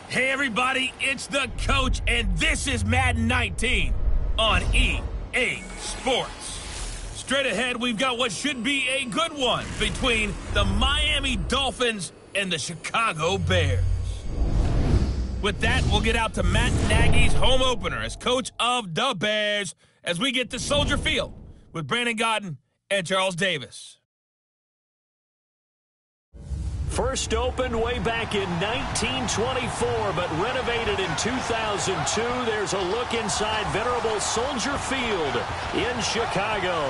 Hey everybody, it's the coach, and this is Madden 19 on EA Sports. Straight ahead, we've got what should be a good one between the Miami Dolphins and the Chicago Bears. With that, we'll get out to Matt Nagy's home opener as coach of the Bears as we get to Soldier Field with Brandon Godden and Charles Davis. First opened way back in 1924, but renovated in 2002. There's a look inside venerable Soldier Field in Chicago.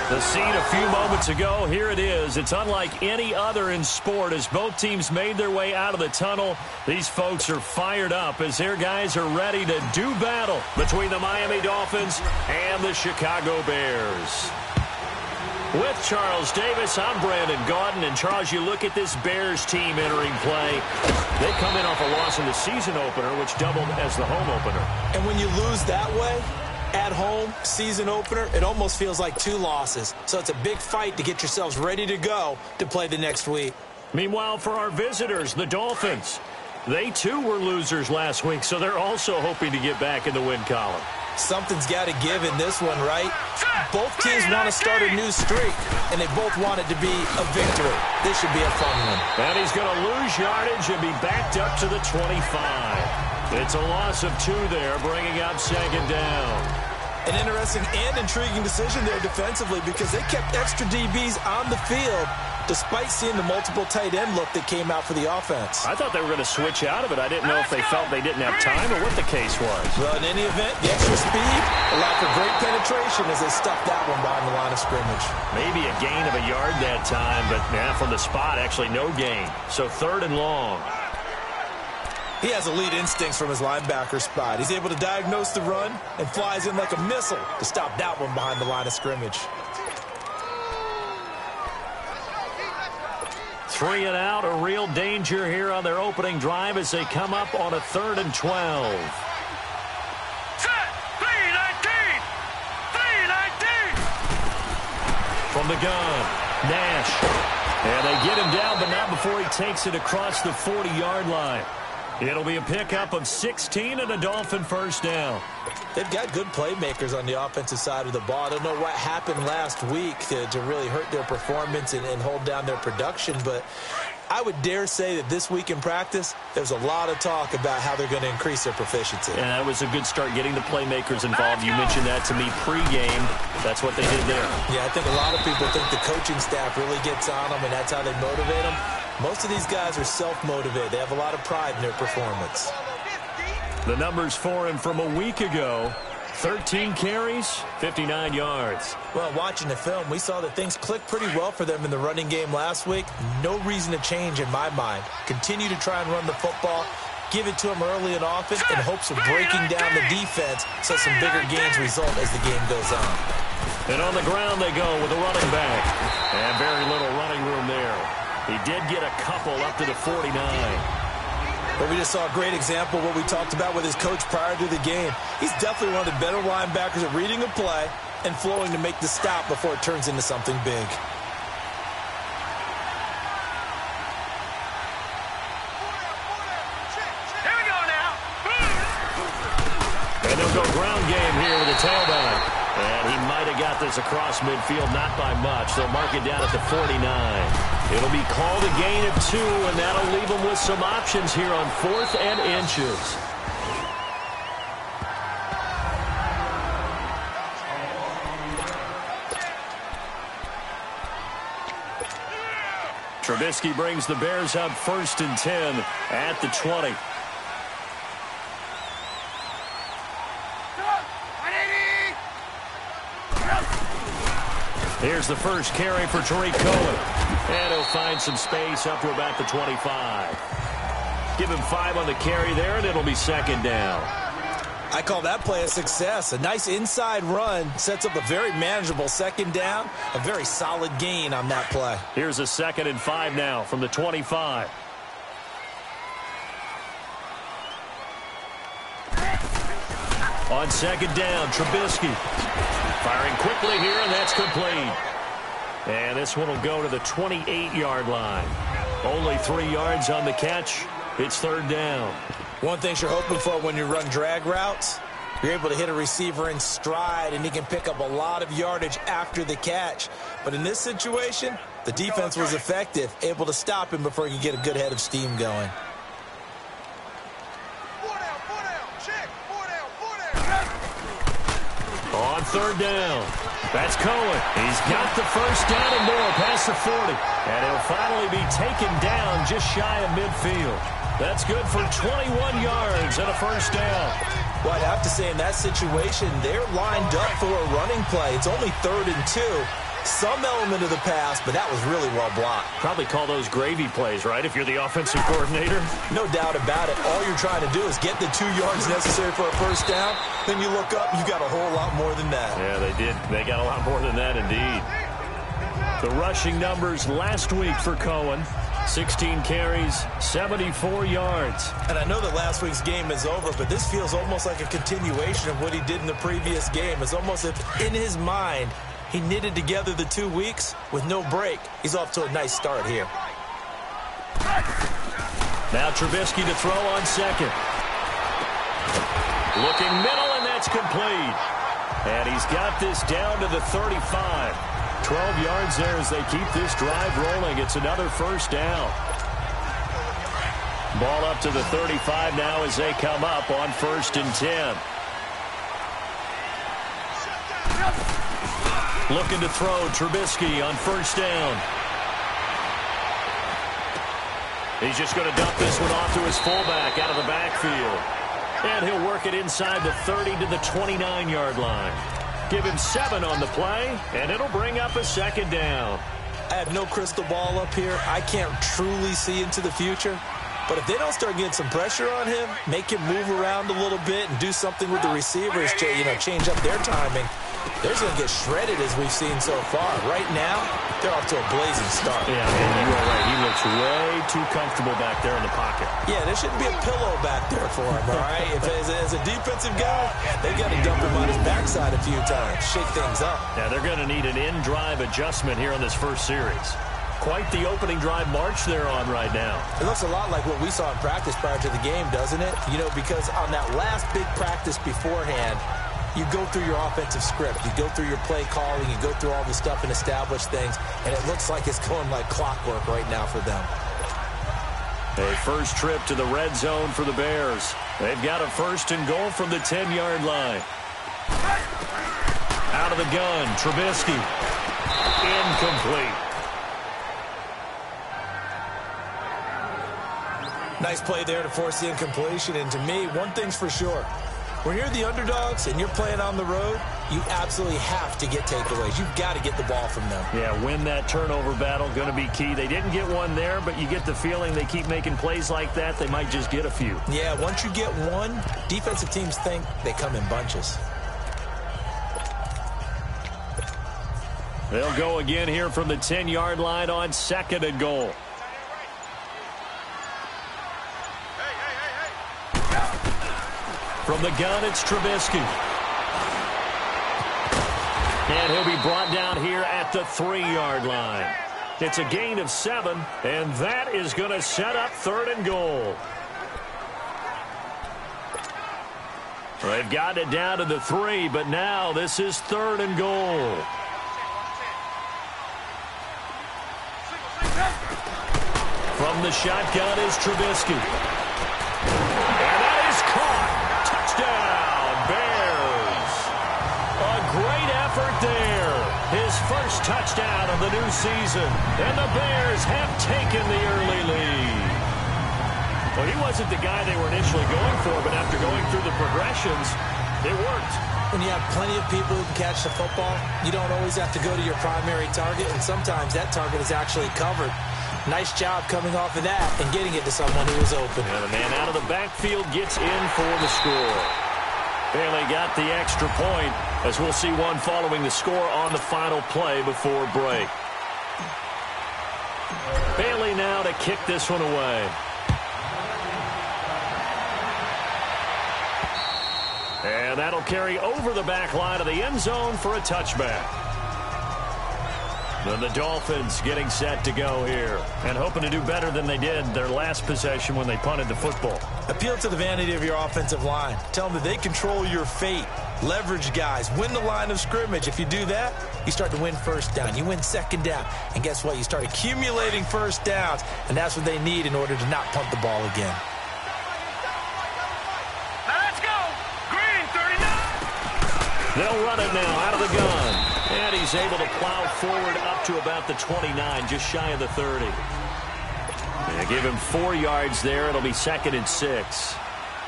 The scene a few moments ago, here it is. It's unlike any other in sport as both teams made their way out of the tunnel. These folks are fired up as their guys are ready to do battle between the Miami Dolphins and the Chicago Bears. With Charles Davis, I'm Brandon Godden. And, Charles, you look at this Bears team entering play. They come in off a loss in the season opener, which doubled as the home opener. And when you lose that way, at home, season opener, it almost feels like two losses. So it's a big fight to get yourselves ready to go to play the next week. Meanwhile, for our visitors, the Dolphins, they, too, were losers last week, so they're also hoping to get back in the win column. Something's got to give in this one, right? Both teams want to start a new streak, and they both want it to be a victory. This should be a fun one. And he's going to lose yardage and be backed up to the 25. It's a loss of 2 there, bringing up second down. An interesting and intriguing decision there defensively because they kept extra DBs on the field despite seeing the multiple tight end look that came out for the offense. I thought they were going to switch out of it. I didn't know if they felt they didn't have time or what the case was. Well, in any event, the extra speed allowed for great penetration as they stuffed that one behind the line of scrimmage. Maybe a gain of a yard that time, but from the spot, actually no gain. So 3rd and long. He has elite instincts from his linebacker spot. He's able to diagnose the run and flies in like a missile to stop that one behind the line of scrimmage. 3 and out, a real danger here on their opening drive as they come up on a 3rd and 12. Set, 3-19! 3-19! From the gun, Nash. And they get him down, but not before he takes it across the 40-yard line. It'll be a pickup of 16 and a Dolphin first down. They've got good playmakers on the offensive side of the ball. I don't know what happened last week to really hurt their performance and hold down their production, but I would dare say that this week in practice, there's a lot of talk about how they're going to increase their proficiency. And that was a good start getting the playmakers involved. You mentioned that to me pregame. That's what they did there. Yeah, I think a lot of people think the coaching staff really gets on them, and that's how they motivate them. Most of these guys are self-motivated. They have a lot of pride in their performance. The numbers for him from a week ago, 13 carries, 59 yards. Well, watching the film, we saw that things clicked pretty well for them in the running game last week. No reason to change in my mind. Continue to try and run the football, give it to them early and often in hopes of breaking down the defense so some bigger gains result as the game goes on. And on the ground they go with a running back. And very little running room there. He did get a couple up to the 49. But we just saw a great example of what we talked about with his coach prior to the game. He's definitely one of the better linebackers at reading a play and flowing to make the stop before it turns into something big. Here we go now. And they'll go ground game here with the tailback. And he might have got this across midfield, not by much. They'll mark it down at the 49. It'll be called a gain of 2, and that'll leave them with some options here on 4th and inches. Trubisky brings the Bears up 1st and 10 at the 20. Here's the first carry for Tariq Cohen. And he'll find some space up to about the 25. Give him 5 on the carry there, and it'll be 2nd down. I call that play a success. A nice inside run sets up a very manageable 2nd down. A very solid gain on that play. Here's a 2nd and 5 now from the 25. On 2nd down, Trubisky. Firing quickly here, and that's complete. And this one will go to the 28-yard line. Only 3 yards on the catch. It's third down. One thing you're hoping for when you run drag routes, you're able to hit a receiver in stride, and he can pick up a lot of yardage after the catch. But in this situation, the defense was effective, able to stop him before he could get a good head of steam going. On third down, that's Cohen. He's got the first down and more past the 40. And he'll finally be taken down just shy of midfield. That's good for 21 yards and a first down. Well, I'd have to say in that situation, they're lined up for a running play. It's only 3rd and 2. Some element of the pass, but that was really well blocked. Probably call those gravy plays, right, if you're the offensive coordinator? No doubt about it. All you're trying to do is get the 2 yards necessary for a first down. Then you look up, you got a whole lot more than that. Yeah, they did. They got a lot more than that, indeed. The rushing numbers last week for Cohen. 16 carries, 74 yards. And I know that last week's game is over, but this feels almost like a continuation of what he did in the previous game. It's almost as if in his mind, he knitted together the 2 weeks with no break. He's off to a nice start here. Now Trubisky to throw on second. Looking middle, and that's complete. And he's got this down to the 35. 12 yards there as they keep this drive rolling. It's another first down. Ball up to the 35 now as they come up on 1st and 10. Looking to throw Trubisky on 1st down. He's just going to dump this one off to his fullback out of the backfield. And he'll work it inside the 30 to the 29-yard line. Give him 7 on the play, and it'll bring up a 2nd down. I have no crystal ball up here. I can't truly see into the future. But if they don't start getting some pressure on him, make him move around a little bit and do something with the receivers to, change up their timing, they're going to get shredded as we've seen so far. Right now, they're off to a blazing start. Yeah, and you are right. He looks way too comfortable back there in the pocket. Yeah, there shouldn't be a pillow back there for him, all right? As a defensive guy, they've got to dump him on his backside a few times, shake things up. Yeah, they're going to need an in-drive adjustment here on this first series. Quite the opening drive march they're on right now. It looks a lot like what we saw in practice prior to the game, doesn't it? Because on that last big practice beforehand, you go through your offensive script. You go through your play calling. You go through all the stuff and establish things. And it looks like it's going like clockwork right now for them. A first trip to the red zone for the Bears. They've got a 1st and goal from the 10-yard line. Out of the gun, Trubisky. Incomplete. Nice play there to force the incompletion. And to me, one thing's for sure. When you're the underdogs and you're playing on the road, you absolutely have to get takeaways. You've got to get the ball from them. Yeah, win that turnover battle, going to be key. They didn't get one there, but you get the feeling they keep making plays like that, they might just get a few. Yeah, once you get one, defensive teams think they come in bunches. They'll go again here from the 10-yard line on 2nd and goal. From the gun, it's Trubisky. And he'll be brought down here at the 3-yard line. It's a gain of 7, and that is going to set up 3rd and goal. They've got it down to the 3, but now this is 3rd and goal. From the shotgun is Trubisky. And that is caught. Touchdown, Bears. A great effort there. His first touchdown of the new season. And the Bears have taken the early lead. Well, he wasn't the guy they were initially going for, but after going through the progressions, it worked. When you have plenty of people who can catch the football, you don't always have to go to your primary target, and sometimes that target is actually covered. Nice job coming off of that and getting it to someone who was open. And the man out of the backfield gets in for the score. Bailey got the extra point, as we'll see one following the score on the final play before break. Bailey now to kick this one away. And that'll carry over the back line of the end zone for a touchback. And the Dolphins getting set to go here and hoping to do better than they did their last possession when they punted the football. Appeal to the vanity of your offensive line. Tell them that they control your fate. Leverage guys. Win the line of scrimmage. If you do that, you start to win first down. You win second down. And guess what? You start accumulating first downs. And that's what they need in order to not punt the ball again. Now let's go. Green 39. They'll run it now out of the gun. And he's able to plow forward up to about the 29, just shy of the 30. They give him 4 yards there. It'll be 2nd and 6.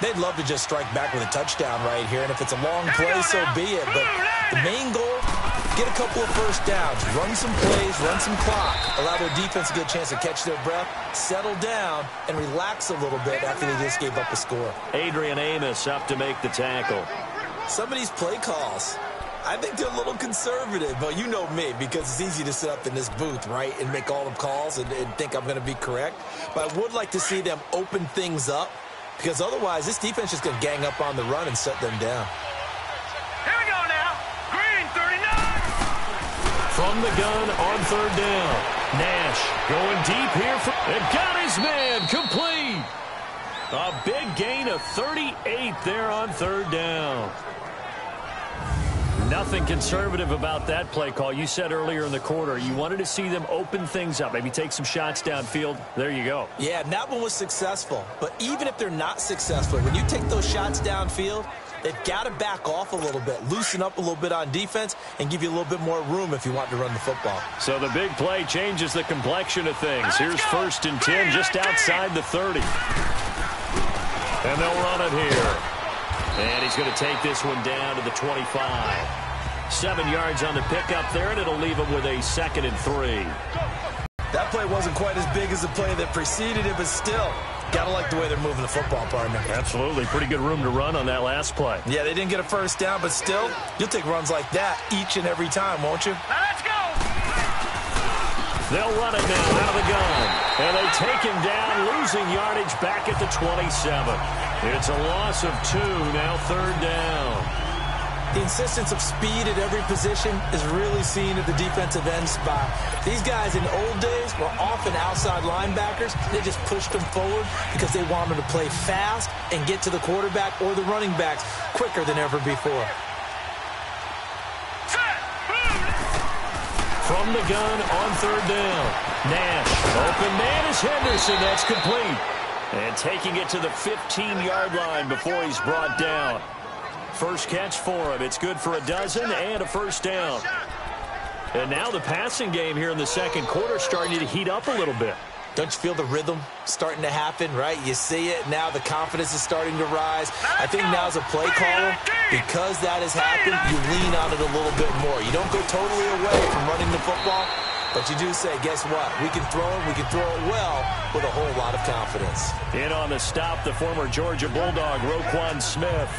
They'd love to just strike back with a touchdown right here. And if it's a long play, so be it. But the main goal, get a couple of first downs. Run some plays, run some clock. Allow their defense a good chance to catch their breath, settle down, and relax a little bit after they just gave up a score. Adrian Amos up to make the tackle. Some of these play calls, I think they're a little conservative, but you know me, because it's easy to sit up in this booth, right, and make all the calls and think I'm going to be correct. But I would like to see them open things up, because otherwise this defense is going to gang up on the run and shut them down. Here we go now. Green 39. From the gun on 3rd down. Nash going deep here. And got his man complete. A big gain of 38 there on 3rd down. Nothing conservative about that play call. You said earlier in the quarter you wanted to see them open things up, maybe take some shots downfield. There you go. Yeah, and that one was successful. But even if they're not successful, when you take those shots downfield, they've got to back off a little bit, loosen up a little bit on defense, and give you a little bit more room if you want to run the football. So the big play changes the complexion of things. Here's 1st and 10 just outside the 30. And they'll run it here. And he's going to take this one down to the 25. 7 yards on the pickup there, and it'll leave him with a 2nd and 3. That play wasn't quite as big as the play that preceded it, but still, got to like the way they're moving the football, partner. Absolutely. Pretty good room to run on that last play. Yeah, they didn't get a first down, but still, you'll take runs like that each and every time, won't you? Now let's go. They'll run it now out of the gun. And they take him down, losing yardage back at the 27. It's a loss of 2, now 3rd down. The insistence of speed at every position is really seen at the defensive end spot. These guys in the old days were often outside linebackers. They just pushed them forward because they wanted to play fast and get to the quarterback or the running backs quicker than ever before. From the gun on 3rd down. Nash, open man is Henderson. That's complete. And taking it to the 15-yard line before he's brought down. First catch for him. It's good for a dozen and a first down. And now the passing game here in the 2nd quarter starting to heat up a little bit. Don't you feel the rhythm starting to happen, right? You see it. Now the confidence is starting to rise. I think now as a play caller, because that has happened, you lean on it a little bit more. You don't go totally away from running the football, but you do say, guess what? We can throw it well with a whole lot of confidence. In on the stop, the former Georgia Bulldog, Roquan Smith.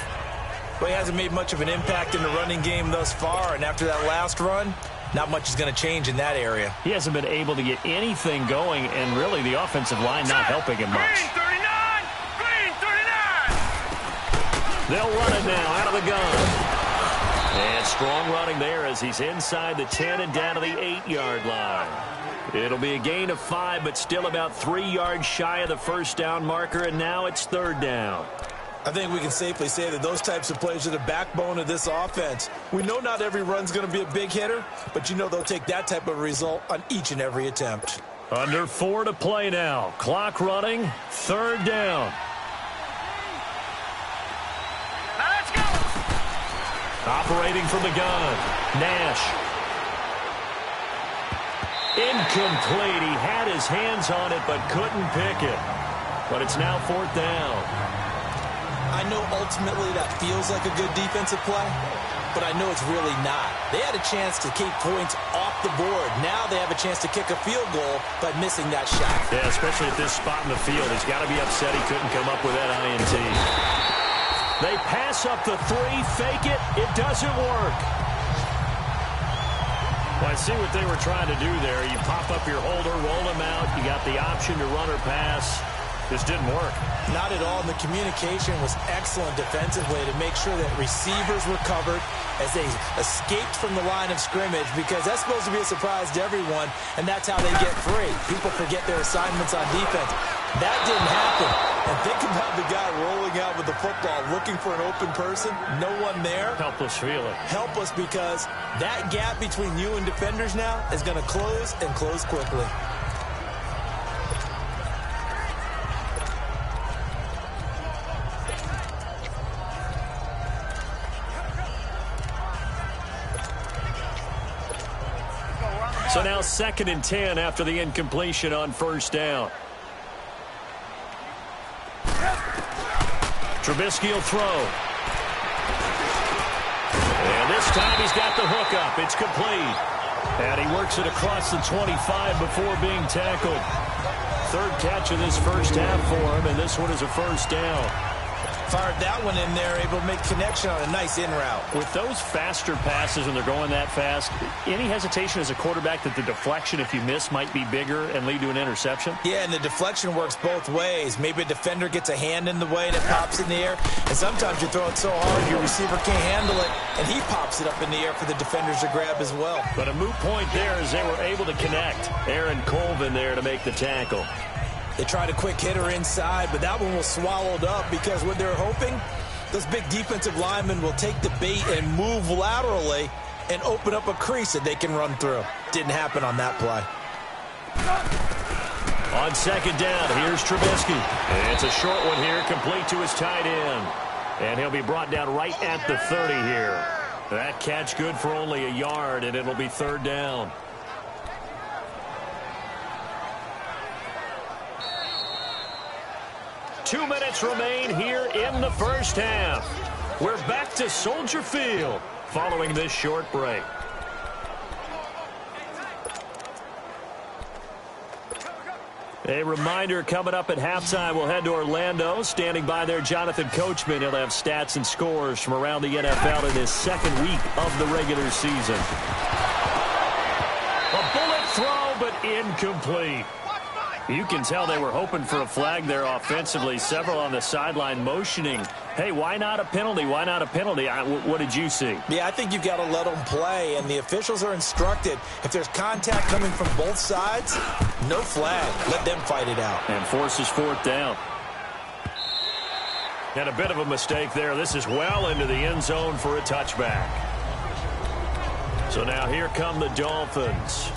Well, he hasn't made much of an impact in the running game thus far, and after that last run, not much is going to change in that area. He hasn't been able to get anything going, and really the offensive line not helping him much. Green 39. They'll run it now out of the gun. And strong running there as he's inside the 10 and down to the 8-yard line. It'll be a gain of 5, but still about 3 yards shy of the first down marker, and now it's 3rd down. I think we can safely say that those types of plays are the backbone of this offense. We know not every run's going to be a big hitter, but you know they'll take that type of result on each and every attempt. Under 4 to play now. Clock running, 3rd down. Now let's go. Operating from the gun. Nash. Incomplete. He had his hands on it but couldn't pick it. But it's now 4th down. I know ultimately that feels like a good defensive play, but I know it's really not. They had a chance to keep points off the board. Now they have a chance to kick a field goal by missing that shot. Yeah, especially at this spot in the field. He's got to be upset he couldn't come up with that INT. They pass up the 3, fake it. It doesn't work. Well, I see what they were trying to do there. You pop up your holder, roll him out. You got the option to run or pass. Just didn't work. Not at all, and the communication was excellent defensively to make sure that receivers were covered as they escaped from the line of scrimmage, because that's supposed to be a surprise to everyone, and that's how they get free. People forget their assignments on defense. That didn't happen. And think about the guy rolling out with the football, looking for an open person, no one there. Helpless feeling. Helpless, because that gap between you and defenders now is going to close, and close quickly. So now 2nd and 10 after the incompletion on first down. Trubisky will throw. And this time he's got the hook up. It's complete. And he works it across the 25 before being tackled. 3rd catch of this first half for him, and this one is a first down. Fired that one in there, able to make connection on a nice in route. With those faster passes when they're going that fast, any hesitation as a quarterback that the deflection, if you miss, might be bigger and lead to an interception? Yeah, and the deflection works both ways. Maybe a defender gets a hand in the way and it pops in the air, and sometimes you throw it so hard your receiver can't handle it, and he pops it up in the air for the defenders to grab as well. But a moot point there as they were able to connect. Aaron Colvin there to make the tackle. They tried a quick hitter inside, but that one was swallowed up, because what they're hoping, those big defensive linemen will take the bait and move laterally and open up a crease that they can run through. Didn't happen on that play. On 2nd down, here's Trubisky. And it's a short one here, complete to his tight end. And he'll be brought down right at the 30 here. That catch good for only a yard, and it'll be 3rd down. Two minutes remain here in the first half. We're back to Soldier Field following this short break. A reminder, coming up at halftime, we'll head to Orlando. Standing by there, Jonathan Coachman. He'll have stats and scores from around the NFL in his 2nd week of the regular season. A bullet throw, but incomplete. You can tell they were hoping for a flag there offensively. Several on the sideline motioning, hey, why not a penalty? Why not a penalty? What did you see? Yeah, I think you've got to let them play, and the officials are instructed, if there's contact coming from both sides, no flag. Let them fight it out. And forces 4th down. And a bit of a mistake there. This is well into the end zone for a touchback. So now here come the Dolphins.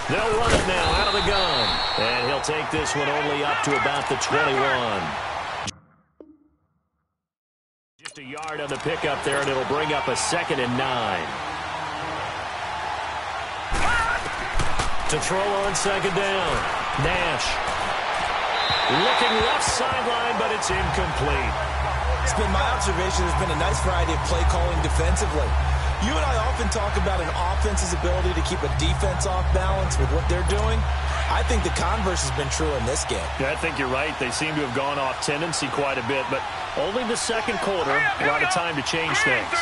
They'll run it now out of the gun. And he'll take this one only up to about the 21. Just a yard on the pickup there, and it'll bring up a 2nd and 9. To throw on 2nd down. Nash. Looking left sideline, but it's incomplete. It's been my observation there's been a nice variety of play calling defensively. You and I often talk about an offense's ability to keep a defense off balance with what they're doing. I think the converse has been true in this game. Yeah, I think you're right. They seem to have gone off tendency quite a bit, but only the 2nd quarter, a lot of time to change things.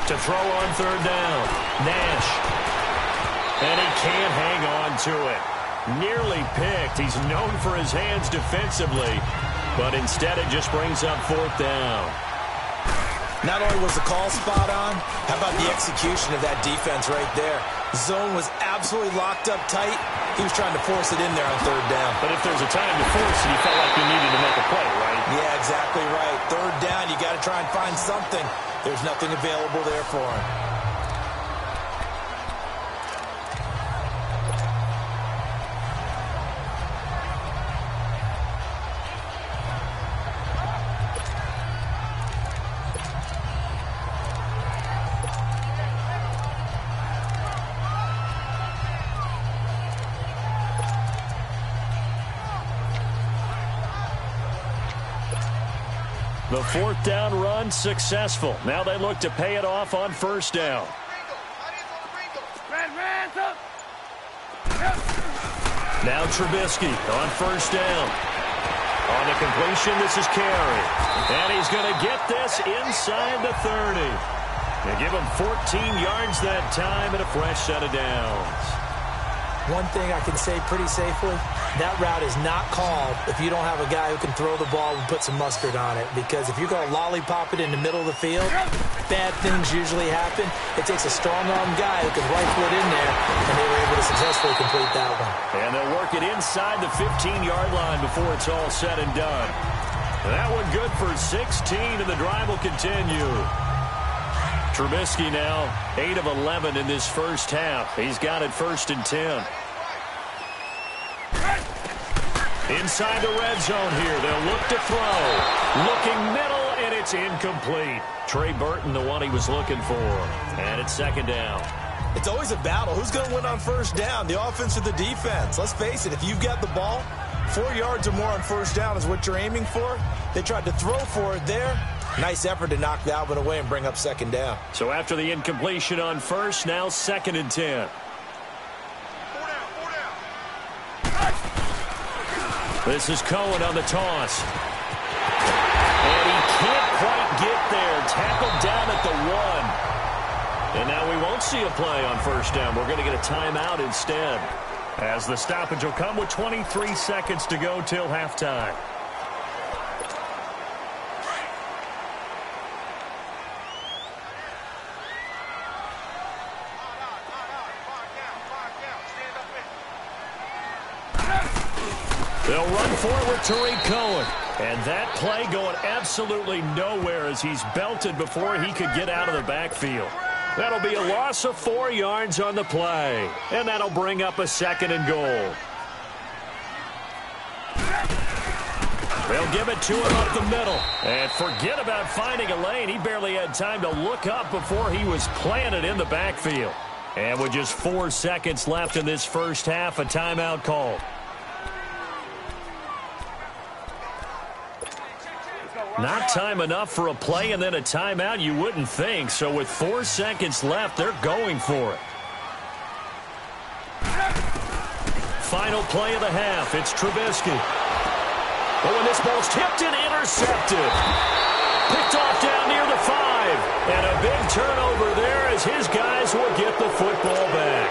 To throw on 3rd down, Nash. And he can't hang on to it. Nearly picked. He's known for his hands defensively, but instead it just brings up 4th down. Not only was the call spot on, how about the execution of that defense right there? Zone was absolutely locked up tight. He was trying to force it in there on 3rd down. But if there's a time to force it, you felt like you needed to make a play, right? Yeah, exactly right. 3rd down, you got to try and find something. There's nothing available there for him. The 4th down run successful. Now they look to pay it off on 1st down. Now Trubisky on first down. On the completion, this is Carey. And he's going to get this inside the 30. They give him 14 yards that time and a fresh set of downs. One thing I can say pretty safely, that route is not called if you don't have a guy who can throw the ball and put some mustard on it. Because if you're going to lollipop it in the middle of the field, bad things usually happen. It takes a strong-arm guy who can rifle it in there, and they were able to successfully complete that one. And they'll work it inside the 15-yard line before it's all said and done. That one good for 16, and the drive will continue. Trubisky now 8 of 11 in this first half. He's got it 1st and 10. Inside the red zone here. They'll look to throw. Looking middle, and it's incomplete. Trey Burton, the one he was looking for. And it's 2nd down. It's always a battle. Who's going to win on first down, the offense or the defense? Let's face it, if you've got the ball, 4 yards or more on first down is what you're aiming for. They tried to throw for it there. Nice effort to knock that one away and bring up 2nd down. So after the incompletion on first, now 2nd and 10. This is Cohen on the toss. And he can't quite get there. Tackled down at the 1. And now we won't see a play on first down. We're going to get a timeout instead, as the stoppage will come with 23 seconds to go till halftime. They'll run forward to Cohen. And that play going absolutely nowhere as he's belted before he could get out of the backfield. That'll be a loss of 4 yards on the play. And that'll bring up a 2nd and goal. They'll give it to him up the middle. And forget about finding a lane. He barely had time to look up before he was planted in the backfield. And with just 4 seconds left in this first half, a timeout called. Not time enough for a play and then a timeout, you wouldn't think. So with 4 seconds left, they're going for it. Final play of the half. It's Trubisky. Oh, and this ball's tipped and intercepted. Picked off down near the 5. And a big turnover there as his guys will get the football back.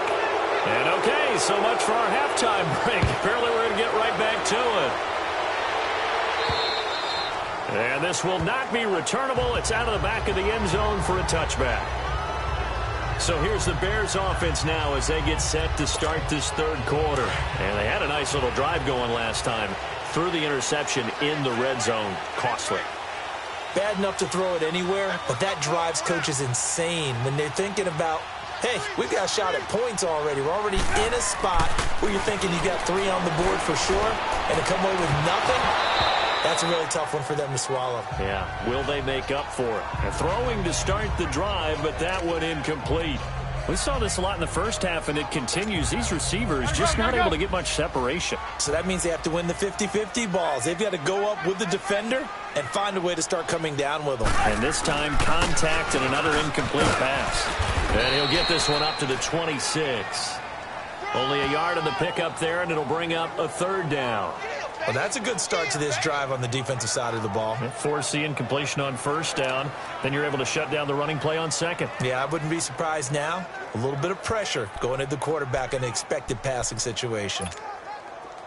And okay, so much for our halftime break. Apparently we're going to get right back to it. And this will not be returnable. It's out of the back of the end zone for a touchback. So here's the Bears offense now as they get set to start this 3rd quarter. And they had a nice little drive going last time. Threw the interception in the red zone. Costly. Bad enough to throw it anywhere, but that drives coaches insane when they're thinking about, hey, we've got a shot at points already. We're already in a spot where you're thinking you got 3 on the board for sure, and to come away with nothing, that's a really tough one for them to swallow. Yeah, will they make up for it? And throwing to start the drive, but that one incomplete. We saw this a lot in the first half, and it continues. These receivers just not able to get much separation. So that means they have to win the 50-50 balls. They've got to go up with the defender and find a way to start coming down with them. And this time, contact and another incomplete pass. And he'll get this one up to the 26. Only a yard on the pickup there, and it'll bring up a 3rd down. Well, that's a good start to this drive on the defensive side of the ball. Force the incompletion on first down. Then you're able to shut down the running play on 2nd. Yeah, I wouldn't be surprised now. A little bit of pressure going at the quarterback in an expected passing situation.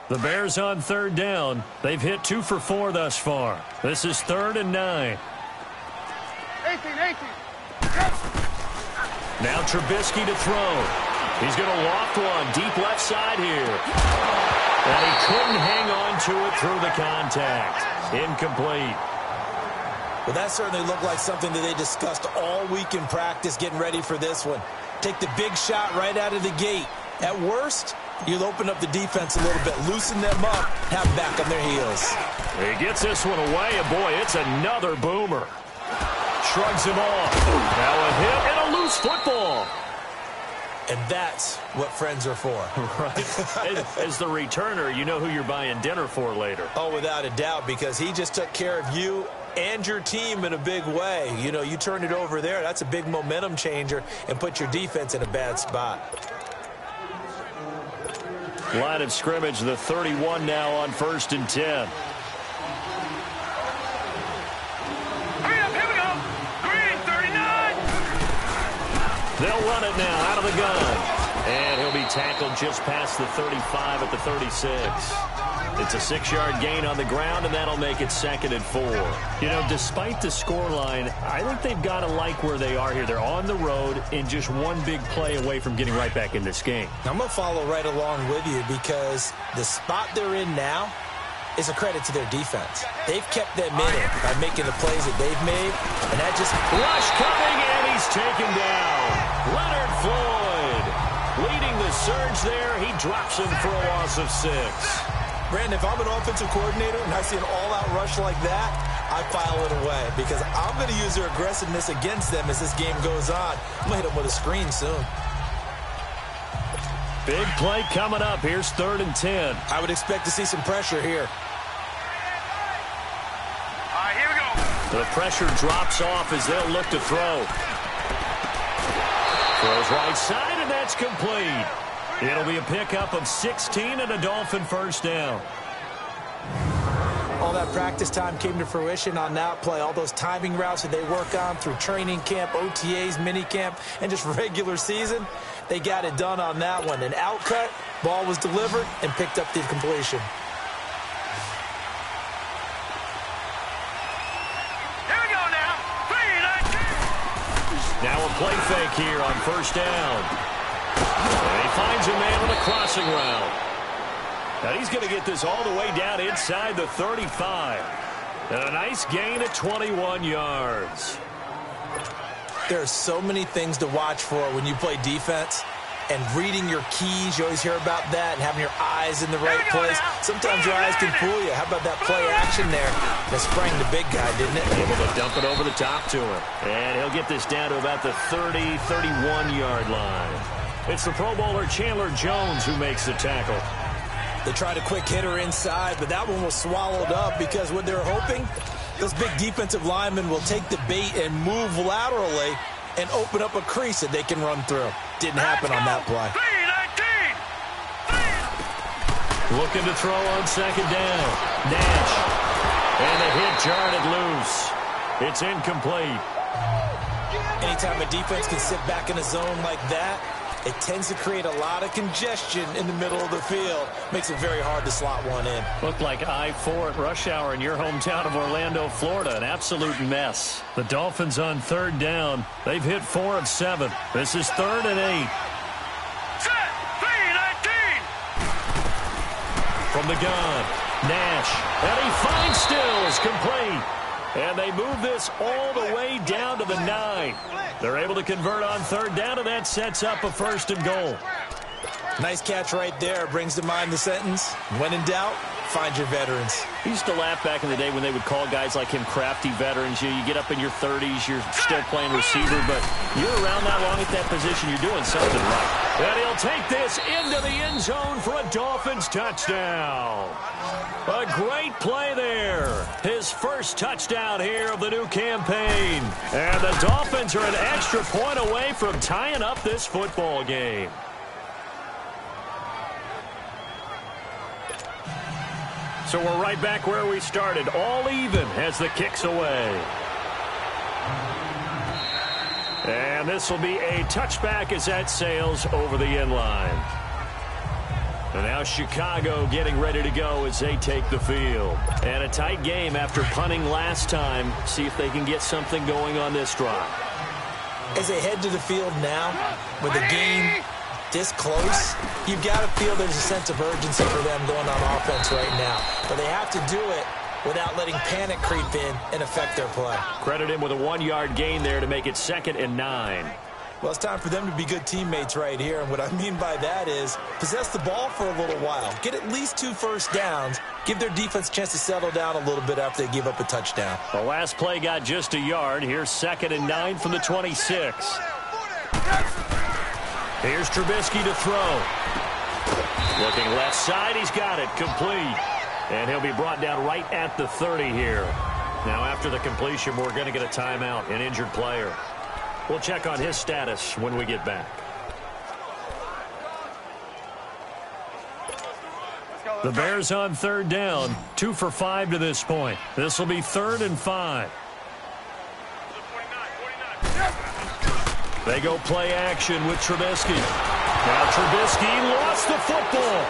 The Bears on 3rd down. They've hit 2 for 4 thus far. This is 3rd and 9. 18. Now Trubisky to throw. He's going to loft one deep left side here. And he couldn't hang on to it through the contact. Incomplete. Well, that certainly looked like something that they discussed all week in practice getting ready for this one. Take the big shot right out of the gate. At worst, you'll open up the defense a little bit, loosen them up, have them back on their heels. He gets this one away, and boy, it's another boomer. Shrugs him off. Now a hit and a loose football. And that's what friends are for. Right. As the returner, you know who you're buying dinner for later. Oh, without a doubt, because he just took care of you and your team in a big way. You know, you turned it over there. That's a big momentum changer and put your defense in a bad spot. Line of scrimmage, the 31 now on 1st and 10. Hurry up, here we go. Green, 39. They'll run it now out of the gun. And he'll be tackled just past the 35 at the 36. It's a 6-yard gain on the ground, and that'll make it 2nd and 4. You know, despite the scoreline, I think they've got to like where they are here. They're on the road and just one big play away from getting right back in this game. I'm going to follow right along with you because the spot they're in now is a credit to their defense. They've kept them in it by making the plays that they've made, and that just... Rush coming, and he's taken down. Leonard Floyd leading the surge there. He drops him for a loss of 6. Brandon, if I'm an offensive coordinator and I see an all-out rush like that, I file it away because I'm going to use their aggressiveness against them as this game goes on. I'm going to hit them with a screen soon. Big play coming up. Here's 3rd and 10. I would expect to see some pressure here. All right, here we go. The pressure drops off as they'll look to throw. Throws right side, and that's complete. It'll be a pickup of 16 and a Dolphin first down. All that practice time came to fruition on that play. All those timing routes that they work on through training camp, OTAs, minicamp, and just regular season, they got it done on that one. An outcut, ball was delivered, and picked up the completion. Here we go now. 3-19. Now a play fake here on 1st down. And he finds a man on a crossing route. Now he's going to get this all the way down inside the 35. And a nice gain of 21 yards. There are so many things to watch for when you play defense. And reading your keys, you always hear about that, and having your eyes in the right place. Sometimes your eyes can fool you. How about that play action there? That sprang the big guy, didn't it? Able to dump it over the top to him. And he'll get this down to about the 30, 31-yard line. It's the Pro Bowler Chandler Jones who makes the tackle. They tried a quick hitter inside, but that one was swallowed up because what they're hoping, those big defensive linemen will take the bait and move laterally and open up a crease that they can run through. Didn't happen on that play. 3-19. Looking to throw on 2nd down. Nash. And the hit jarred it loose. It's incomplete. Anytime a defense can sit back in a zone like that, it tends to create a lot of congestion in the middle of the field. Makes it very hard to slot one in. Looked like I-4 at rush hour in your hometown of Orlando, Florida. An absolute mess. The Dolphins on 3rd down. They've hit 4 of 7. This is 3rd and 8. Set. 3-19. From the gun, Nash. And he finds Stills, complete. And they move this all the way down to the 9. They're able to convert on 3rd down, and that sets up a 1st and goal. Nice catch right there. Brings to mind the sentence, when in doubt, find your veterans. I used to laugh back in the day when they would call guys like him crafty veterans. You get up in your 30s, you're still playing receiver, but you're around that long at that position, you're doing something right. And he'll take this into the end zone for a Dolphins touchdown. A great play there. His first touchdown here of the new campaign. And the Dolphins are an extra point away from tying up this football game. So we're right back where we started, all even as the kick's away. And this will be a touchback as that sails over the end line. And now Chicago getting ready to go as they take the field. And a tight game after punting last time. See if they can get something going on this drive. As they head to the field now, with the game this close, you've got to feel there's a sense of urgency for them going on offense right now. But they have to do it without letting panic creep in and affect their play. Credit him with a 1-yard gain there to make it 2nd and 9. Well, it's time for them to be good teammates right here. And what I mean by that is possess the ball for a little while. Get at least 2 first downs. Give their defense a chance to settle down a little bit after they give up a touchdown. The last play got just a yard. Here's 2nd and 9 from the 26. Here's Trubisky to throw. Looking left side. He's got it. Complete. And he'll be brought down right at the 30 here. Now, after the completion, we're going to get a timeout, an injured player. We'll check on his status when we get back. The Bears on third down, 2 for 5 to this point. This will be 3rd and 5. They go play action with Trubisky. Now Trubisky lost the football.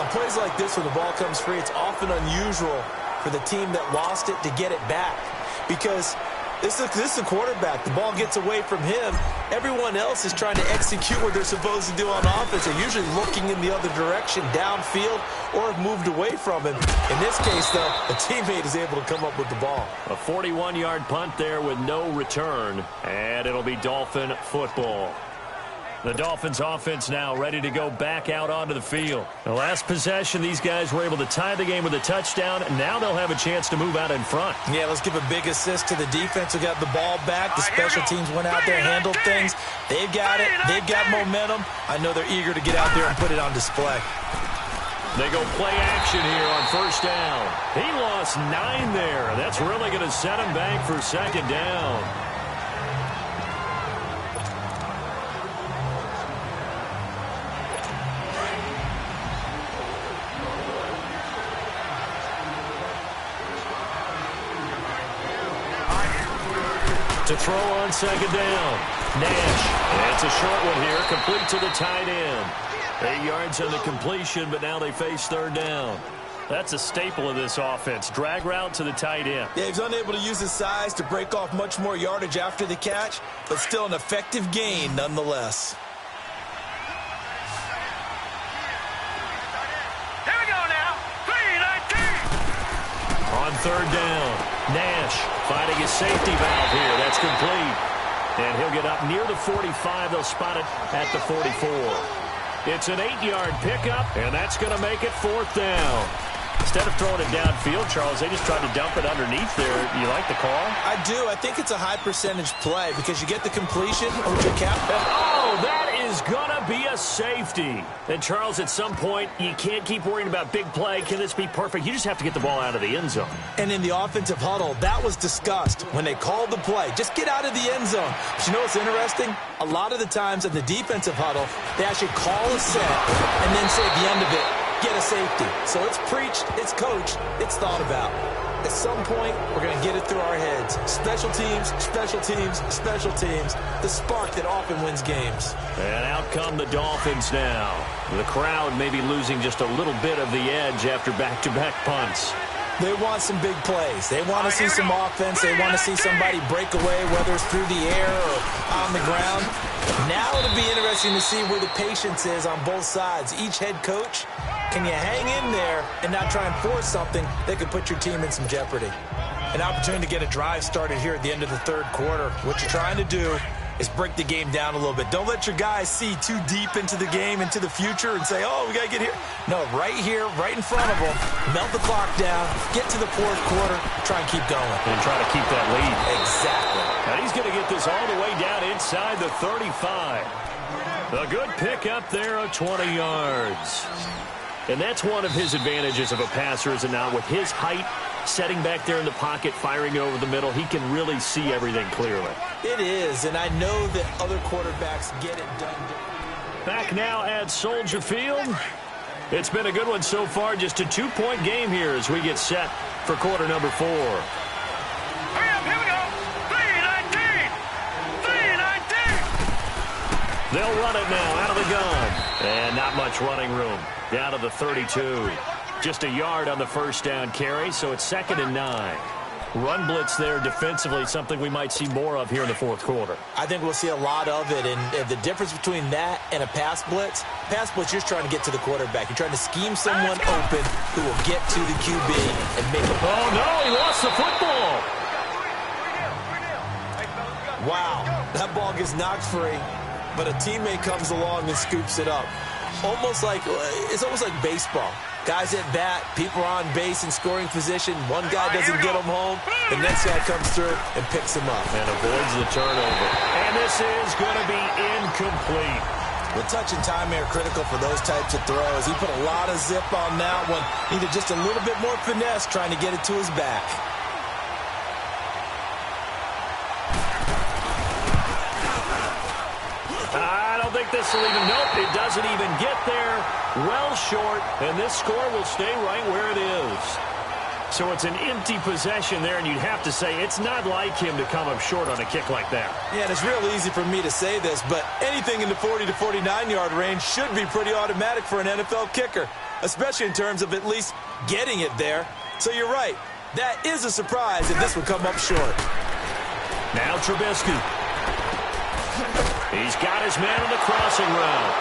On plays like this where the ball comes free, it's often unusual for the team that lost it to get it back. Because this is a quarterback. The ball gets away from him. Everyone else is trying to execute what they're supposed to do on offense. They're usually looking in the other direction, downfield, or have moved away from him. In this case, though, a teammate is able to come up with the ball. A 41-yard punt there with no return, and it'll be Dolphin football. The Dolphins offense now ready to go back out onto the field. The last possession, these guys were able to tie the game with a touchdown, and now they'll have a chance to move out in front. Yeah, let's give a big assist to the defense who got the ball back. The special teams went out there, handled things. They've got it. They've got momentum. I know they're eager to get out there and put it on display. They go play action here on first down. He lost 9 there. That's really going to set him back for second down. To throw on second down. Nash. It's a short one here, complete to the tight end. 8 yards on the completion, but now they face third down. That's a staple of this offense. Drag route to the tight end. Yeah, he's unable to use his size to break off much more yardage after the catch, but still an effective gain nonetheless. Here we go now. 3-19. On third down, Nash finding his safety valve here. That's complete. And he'll get up near the 45. They'll spot it at the 44. It's an 8-yard pickup, and that's going to make it 4th down. Instead of throwing it downfield, Charles, they just tried to dump it underneath there. You like the call? I do. I think it's a high-percentage play because you get the completion or your cap. Oh, that is going to be a safety. And, Charles, at some point, you can't keep worrying about big play. Can this be perfect? You just have to get the ball out of the end zone. And in the offensive huddle, that was discussed when they called the play. Just get out of the end zone. But you know what's interesting? A lot of the times in the defensive huddle, they actually call a set and then say at the end of it, get a safety. So it's preached, it's coached, it's thought about. At some point, we're going to get it through our heads. Special teams, special teams, special teams. The spark that often wins games. And out come the Dolphins now. The crowd maybe losing just a little bit of the edge after back-to-back punts. They want some big plays. They want to see some offense. They want to see somebody break away, whether it's through the air or on the ground. Now it'll be interesting to see where the patience is on both sides. Each head coach, can you hang in there and not try and force something that could put your team in some jeopardy? An opportunity to get a drive started here at the end of the third quarter. What you're trying to do is break the game down a little bit. Don't let your guys see too deep into the game, into the future, and say, oh, we got to get here. No, right here, right in front of them, melt the clock down, get to the fourth quarter, try and keep going. And try to keep that lead. Exactly. And he's going to get this all the way down inside the 35. A good pickup there of 20 yards. And that's one of his advantages of a passer, is it not? With his height, setting back there in the pocket, firing over the middle, he can really see everything clearly. It is, and I know that other quarterbacks get it done. Back now at Soldier Field. It's been a good one so far. Just a 2-point game here as we get set for quarter number 4. Hurry up, here we go. 3-19. 3-19. They'll run it now out of the gun. And not much running room. Down to the 32. Just a yard on the first down carry, so it's 2nd and 9. Run blitz there defensively, something we might see more of here in the fourth quarter. I think we'll see a lot of it, and the difference between that and a pass blitz, you're just trying to get to the quarterback. You're trying to scheme someone open who will get to the QB and make it. Oh, no, he lost the football. Wow, that ball gets knocked free, but a teammate comes along and scoops it up. It's almost like baseball. Guys at bat, people are on base in scoring position. One guy doesn't get them home. The next guy comes through and picks him up. And avoids the turnover. And this is going to be incomplete. The touch and time are critical for those types of throws. He put a lot of zip on that one. Needed just a little bit more finesse trying to get it to his back. I don't think this will even, nope, it doesn't even get there. Well short, and this score will stay right where it is. So it's an empty possession there, and you'd have to say it's not like him to come up short on a kick like that. Yeah, and it's real easy for me to say this, but anything in the 40 to 49-yard range should be pretty automatic for an NFL kicker, especially in terms of at least getting it there. So you're right. That is a surprise if this would come up short. Now Trubisky. He's got his man on the crossing route.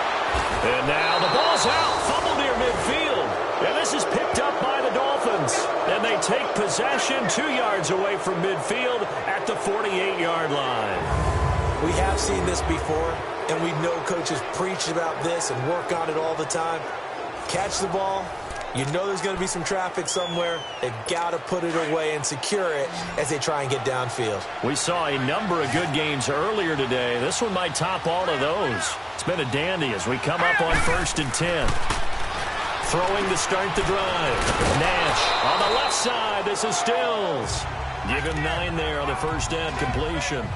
And now the ball's out. Fumble near midfield. And this is picked up by the Dolphins. And they take possession 2 yards away from midfield at the 48-yard line. We have seen this before, and we know coaches preach about this and work on it all the time. Catch the ball. You know there's going to be some traffic somewhere. They've got to put it away and secure it as they try and get downfield. We saw a number of good games earlier today. This one might top all of those. It's been a dandy as we come up on 1st and 10. Throwing to start the drive. Nash on the left side. This is Stills. Give him 9 there on the first down completion.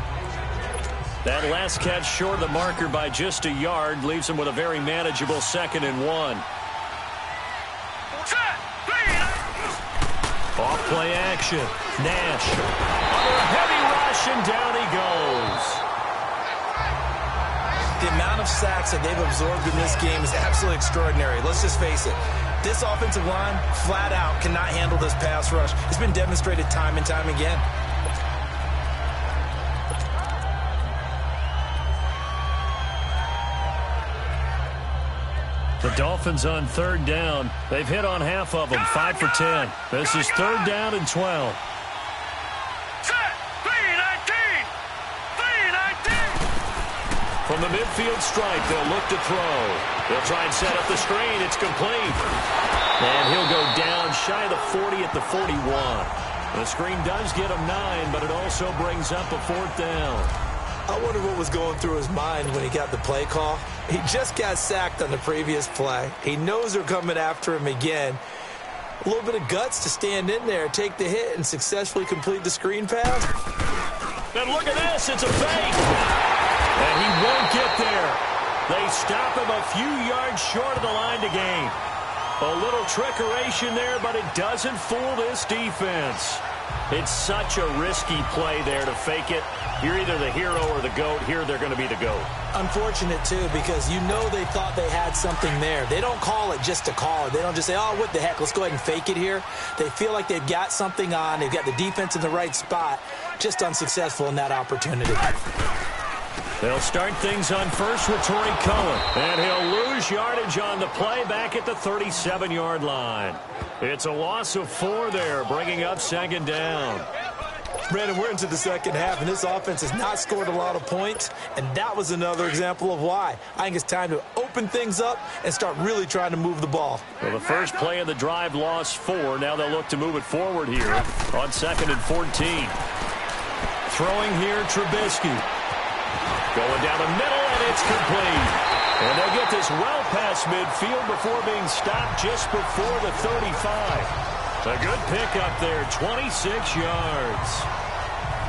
That last catch short of the marker by just a yard leaves him with a very manageable 2nd and 1. Off play action. Nash under a heavy rush, and down he goes. The amount of sacks that they've absorbed in this game is absolutely extraordinary. Let's just face it. This offensive line, flat out, cannot handle this pass rush. It's been demonstrated time and time again. The Dolphins on 3rd down. They've hit on half of them, 5 for 10. This is 3rd down and 12. From the midfield stripe, they'll look to throw. They'll try and set up the screen. It's complete. And he'll go down shy of the 40 at the 41. The screen does get him 9, but it also brings up a 4th down. I wonder what was going through his mind when he got the play call. He just got sacked on the previous play. He knows they're coming after him again. A little bit of guts to stand in there, take the hit, and successfully complete the screen pass. And look at this. It's a fake. And he won't get there. They stop him a few yards short of the line to gain. A little trickeration there, but it doesn't fool this defense. It's such a risky play there to fake it. You're either the hero or the GOAT. Here they're going to be the GOAT. Unfortunate, too, because you know they thought they had something there. They don't call it just to call it. They don't just say, oh, what the heck, let's go ahead and fake it here. They feel like they've got something on. They've got the defense in the right spot. Just unsuccessful in that opportunity. They'll start things on first with Torrey Cohen. And he'll lose yardage on the play back at the 37-yard line. It's a loss of 4 there, bringing up 2nd down. Brandon, we're into the second half, and this offense has not scored a lot of points, and that was another example of why. I think it's time to open things up and start really trying to move the ball. Well, the first play of the drive lost 4. Now they'll look to move it forward here on 2nd and 14. Throwing here, Trubisky. Going down the middle, and it's complete. And they'll get this well past midfield before being stopped just before the 35. A good pickup there, 26 yards.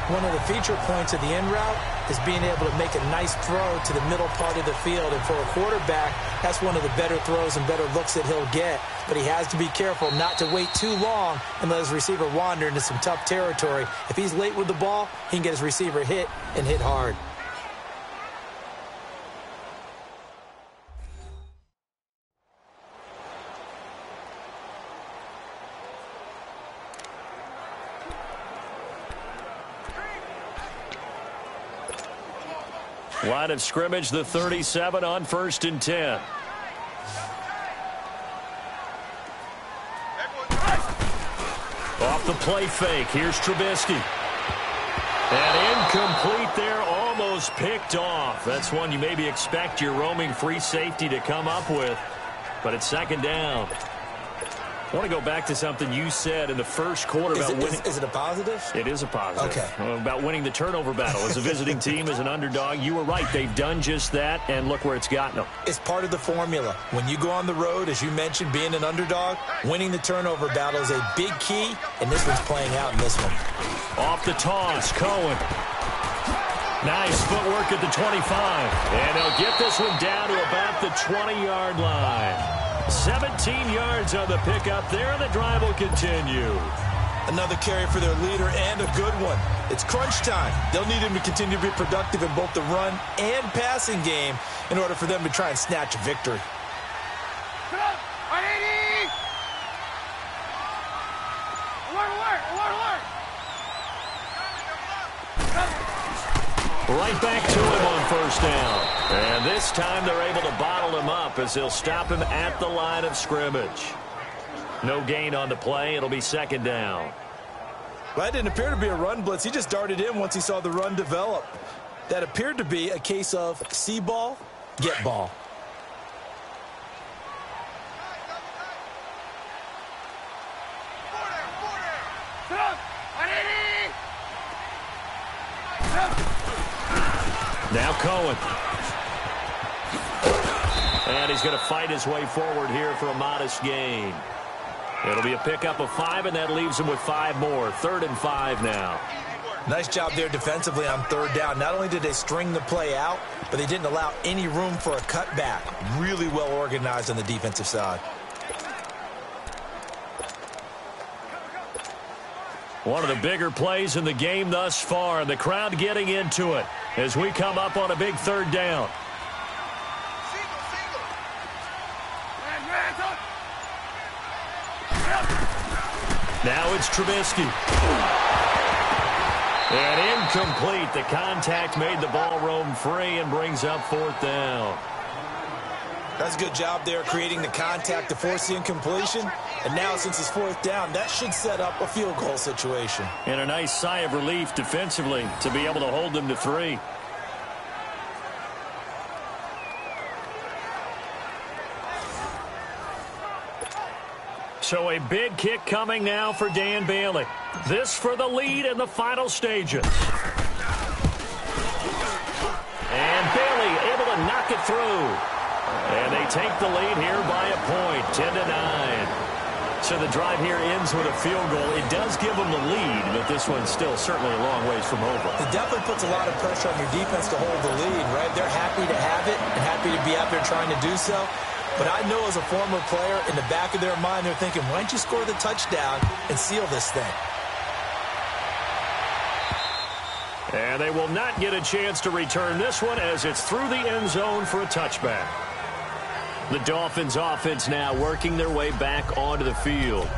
One of the feature points of the end route is being able to make a nice throw to the middle part of the field. And for a quarterback, that's one of the better throws and better looks that he'll get. But he has to be careful not to wait too long and let his receiver wander into some tough territory. If he's late with the ball, he can get his receiver hit and hit hard. Line of scrimmage, the 37 on 1st and 10. Off the play fake. Here's Trubisky. And incomplete there, almost picked off. That's one you maybe expect your roaming free safety to come up with. But it's 2nd down. I want to go back to something you said in the first quarter about winning. Is it a positive? It is a positive. Okay. About winning the turnover battle. As a visiting team, as an underdog, you were right. They've done just that, and look where it's gotten them. It's part of the formula. When you go on the road, as you mentioned, being an underdog, winning the turnover battle is a big key, and this one's playing out in this one. Off the toss, Cohen. Nice footwork at the 25. And they'll get this one down to about the 20-yard line. 17 yards on the pickup there, and the drive will continue. Another carry for their leader, and a good one. It's crunch time. They'll need him to continue to be productive in both the run and passing game in order for them to try and snatch a victory. Right back to him on first down. And this time they're able to bottle him up as they'll stop him at the line of scrimmage. No gain on the play. It'll be second down. Well, that didn't appear to be a run blitz. He just darted in once he saw the run develop. That appeared to be a case of see ball, get ball. Now Cohen. And he's going to fight his way forward here for a modest gain. It'll be a pickup of 5, and that leaves him with 5 more. 3rd and 5 now. Nice job there defensively on 3rd down. Not only did they string the play out, but they didn't allow any room for a cutback. Really well organized on the defensive side. One of the bigger plays in the game thus far, and the crowd getting into it as we come up on a big 3rd down. Now it's Trubisky. And incomplete. The contact made the ball roam free and brings up 4th down. That's a good job there creating the contact to force the incompletion. And now since it's 4th down, that should set up a field goal situation. And a nice sigh of relief defensively to be able to hold them to 3. So a big kick coming now for Dan Bailey. This for the lead in the final stages. And Bailey able to knock it through. And they take the lead here by a point, 10-9. So the drive here ends with a field goal. It does give them the lead, but this one's still certainly a long ways from over. It definitely puts a lot of pressure on your defense to hold the lead, right? They're happy to have it and happy to be out there trying to do so. But I know as a former player, in the back of their mind, they're thinking, why don't you score the touchdown and seal this thing? And they will not get a chance to return this one as it's through the end zone for a touchback. The Dolphins offense now working their way back onto the field.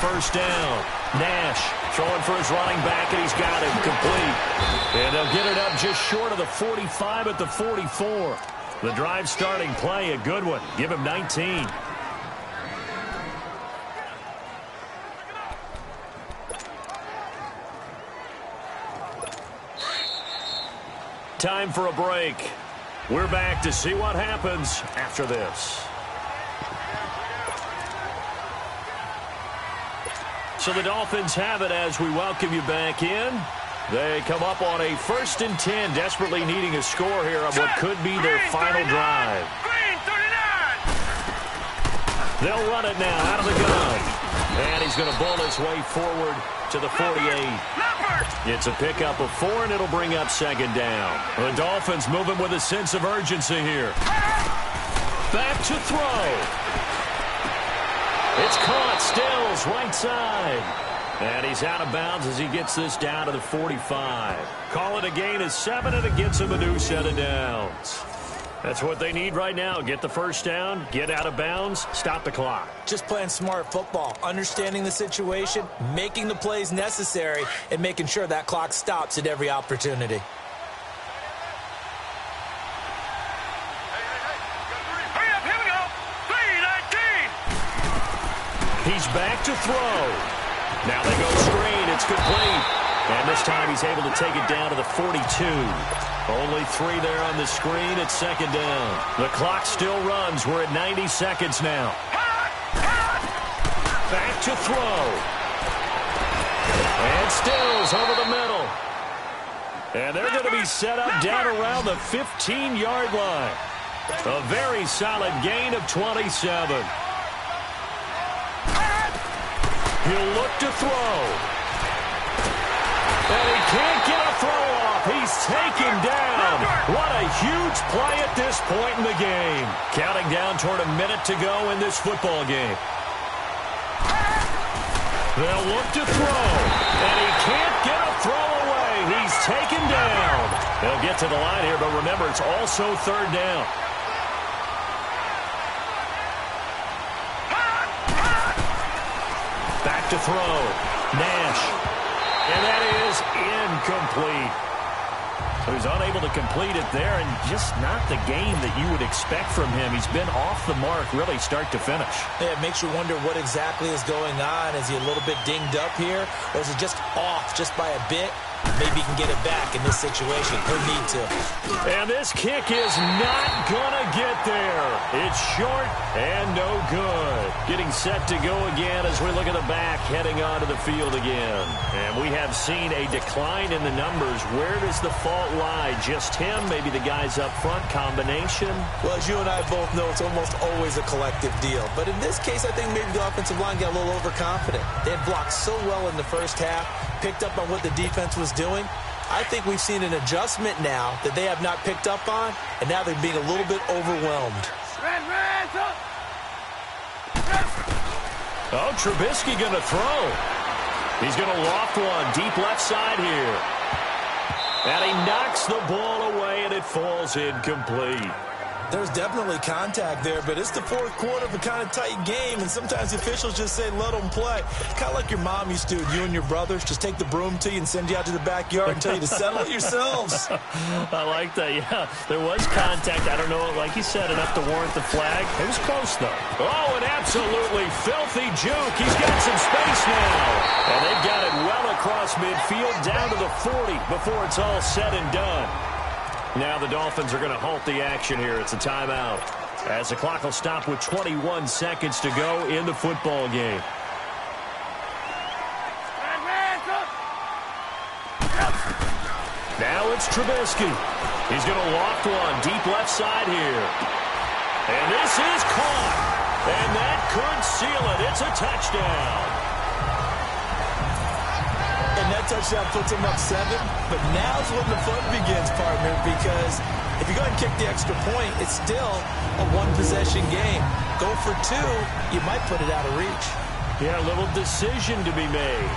First down. Nash throwing for his running back, and he's got him complete. And they'll get it up just short of the 45 at the 44. The drive starting play, a good one. Give him 19. Time for a break. We're back to see what happens after this. So the Dolphins have it as we welcome you back in. They come up on a 1st and 10, desperately needing a score here on what could be their final drive. They'll run it now out of the gun. And he's going to bull his way forward to the 48. It's a pickup of 4, and it'll bring up 2nd down. The Dolphins moving with a sense of urgency here. Back to throw. It's caught. Stills right side. And he's out of bounds as he gets this down to the 45. Call it a gain of 7, and it gets him a new set of downs. That's what they need right now. Get the first down, get out of bounds, stop the clock. Just playing smart football, understanding the situation, making the plays necessary, and making sure that clock stops at every opportunity. He's back to throw. Now they go screen. It's complete. And this time he's able to take it down to the 42. Only 3 there on the screen. It's 2nd down. The clock still runs. We're at 90 seconds now. Back to throw. It stills over the middle. And they're going to be set up down around the 15-yard line. A very solid gain of 27. He'll look to throw. And he can't get a throw off. He's taken down. What a huge play at this point in the game. Counting down toward a minute to go in this football game. They'll look to throw. And he can't get a throw away. He's taken down. They'll get to the line here, but remember, it's also third down. Back to throw. Nash. And that is incomplete. So he's unable to complete it there, and just not the game that you would expect from him. He's been off the mark, really, start to finish. Yeah, it makes you wonder what exactly is going on. Is he a little bit dinged up here, or is it just off just by a bit? Maybe he can get it back in this situation. He'll need to. And this kick is not going to get there. It's short and no good. Getting set to go again as we look at the back, heading onto the field again. And we have seen a decline in the numbers. Where does the fault lie? Just him? Maybe the guys up front? Combination? Well, as you and I both know, it's almost always a collective deal. But in this case, I think maybe the offensive line got a little overconfident. They had blocked so well in the first half, picked up on what the defense was doing. I think we've seen an adjustment now that they have not picked up on, and now they're being a little bit overwhelmed. Oh, Trubisky going to throw. He's going to loft one deep left side here. And he knocks the ball away, and it falls incomplete. There's definitely contact there, but it's the fourth quarter of a kind of tight game, and sometimes officials just say, let them play. Kind of like your mom used to, you and your brothers, just take the broom to you and send you out to the backyard and tell you to settle it yourselves. I like that, yeah. There was contact. I don't know, like you said, enough to warrant the flag. It was close, though. Oh, an absolutely filthy juke. He's got some space now. And they've got it well across midfield, down to the 40 before it's all said and done. Now the Dolphins are going to halt the action here. It's a timeout, as the clock will stop with 21 seconds to go in the football game. Now it's Trubisky. He's going to loft one deep left side here. And this is caught. And that could seal it. It's a touchdown. And that touchdown puts them up 7. But now's when the fun begins, partner, because if you go ahead and kick the extra point, it's still a one-possession game. Go for 2, you might put it out of reach. Yeah, a little decision to be made.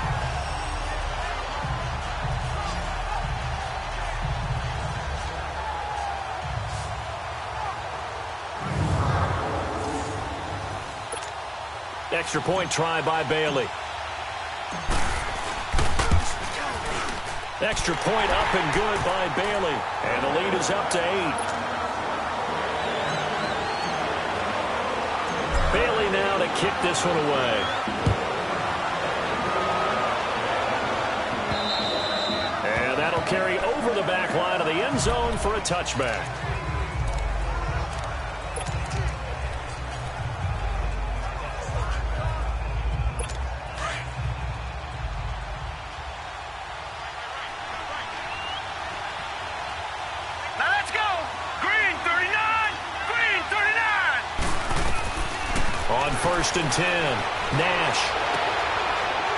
Extra point try by Bailey. Extra point up and good by Bailey. And the lead is up to 8. Bailey now to kick this one away. And that'll carry over the back line of the end zone for a touchback. First and 10. Nash.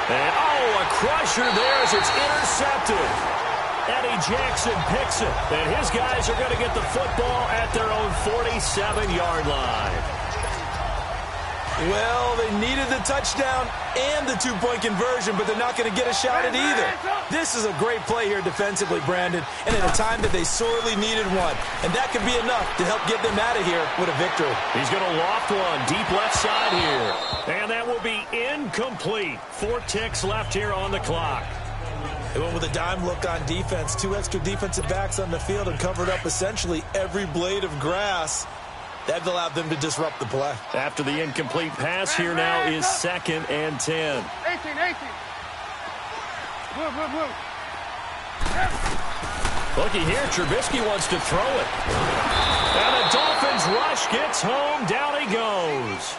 And, oh, a crusher there as it's intercepted. Eddie Jackson picks it. And his guys are going to get the football at their own 47-yard line. Well, they needed the touchdown and the two-point conversion, but they're not going to get a shot at either. This is a great play here defensively, Brandon, and at a time that they sorely needed one. And that could be enough to help get them out of here with a victory. He's going to loft one deep left side here. And that will be incomplete. 4 ticks left here on the clock. They went with a dime look on defense. 2 extra defensive backs on the field and covered up essentially every blade of grass. That allowed them to disrupt the play. After the incomplete pass, here now is 2nd and 10. 18. Move. Looky here, Trubisky wants to throw it. And the Dolphins rush gets home, down he goes.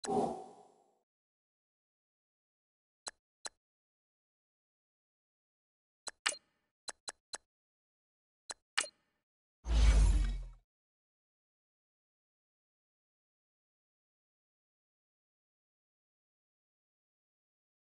go.